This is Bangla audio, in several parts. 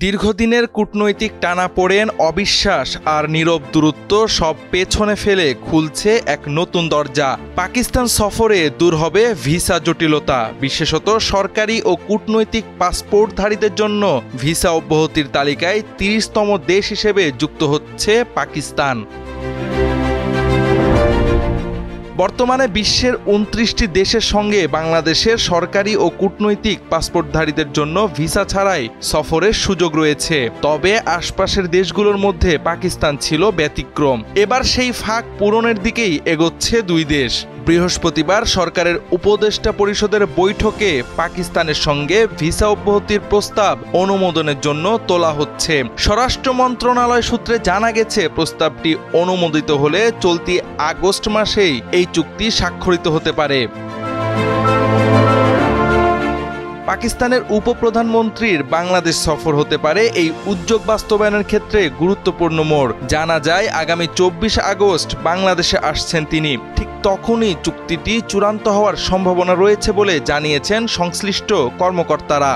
দীর্ঘদিনের কূটনৈতিক টানাপোড়েন, অবিশ্বাস আর নীরব দূরত্ব সব পেছনে ফেলে খুলছে এক নতুন দরজা। পাকিস্তান সফরে দূর হবে ভিসা জটিলতা, বিশেষত সরকারি ও কূটনৈতিক পাসপোর্টধারীদের জন্য ভিসা অব্যাহতির তালিকায় ৩০তম দেশ হিসেবে যুক্ত হচ্ছে পাকিস্তান। বর্তমানে বিশ্বের ২৯টি দেশের সঙ্গে বাংলাদেশের সরকারি ও কূটনৈতিক পাসপোর্টধারীদের জন্য ভিসা ছাড়াই সফরের সুযোগ রয়েছে। তবে আশপাশের দেশগুলোর মধ্যে পাকিস্তান ছিল ব্যতিক্রম। এবার সেই ফাঁক পূরণের দিকেই এগোচ্ছে দুই দেশ। বৃহস্পতিবার সরকারের উপদেষ্টা পরিষদের বৈঠকে পাকিস্তানের সঙ্গে ভিসা অব্যাহতির প্রস্তাব অনুমোদনের জন্য তোলা হচ্ছে। স্বরাষ্ট্র মন্ত্রণালয় সূত্রে জানা গেছে, প্রস্তাবটি অনুমোদিত হলে চলতি আগস্ট মাসেই এই চুক্তি স্বাক্ষরিত হতে পারে। পাকিস্তানের উপপ্রধানমন্ত্রীর বাংলাদেশ সফর হতে পারে এই উদ্যোগ বাস্তবায়নের ক্ষেত্রে গুরুত্বপূর্ণ মোড়। জানা যায়, আগামী ২৪ আগস্ট বাংলাদেশে আসছেন তিনি। ঠিক তখনই চুক্তিটি চূড়ান্ত হওয়ার সম্ভাবনা রয়েছে বলে জানিয়েছেন সংশ্লিষ্ট কর্মকর্তারা।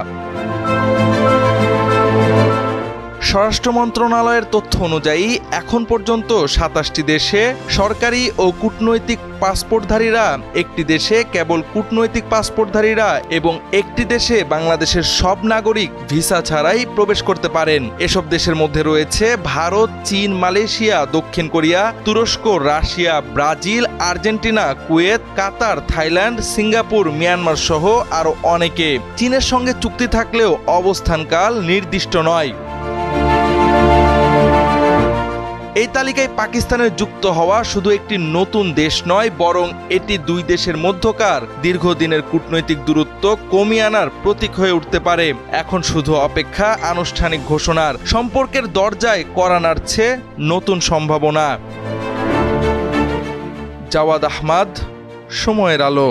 স্বরাষ্ট্র মন্ত্রণালয়ের তথ্য অনুযায়ী এখন পর্যন্ত ২৭টি দেশে সরকারি ও কূটনৈতিক পাসপোর্টধারীরা, একটি দেশে কেবল কূটনৈতিক পাসপোর্টধারীরা এবং একটি দেশে বাংলাদেশের সব নাগরিক ভিসা ছাড়াই প্রবেশ করতে পারেন। এসব দেশের মধ্যে রয়েছে ভারত, চীন, মালয়েশিয়া, দক্ষিণ কোরিয়া, তুরস্ক, রাশিয়া, ব্রাজিল, আর্জেন্টিনা, কুয়েত, কাতার, থাইল্যান্ড, সিঙ্গাপুর, মিয়ানমার সহ আরও অনেকে। চীনের সঙ্গে চুক্তি থাকলেও অবস্থানকাল নির্দিষ্ট নয়। এই তালিকায় পাকিস্তানের যুক্ত হওয়া শুধু একটি নতুন দেশ নয়, বরং এটি দুই দেশের মধ্যকার দীর্ঘদিনের কূটনৈতিক দূরত্ব কমিয়ে আনার প্রতীক হয়ে উঠতে পারে। এখন শুধু অপেক্ষা আনুষ্ঠানিক ঘোষণার। সম্পর্কের দরজায় কড়া নাড়ছে নতুন সম্ভাবনা। জাওয়াদ আহমদ, সময়ের আলো।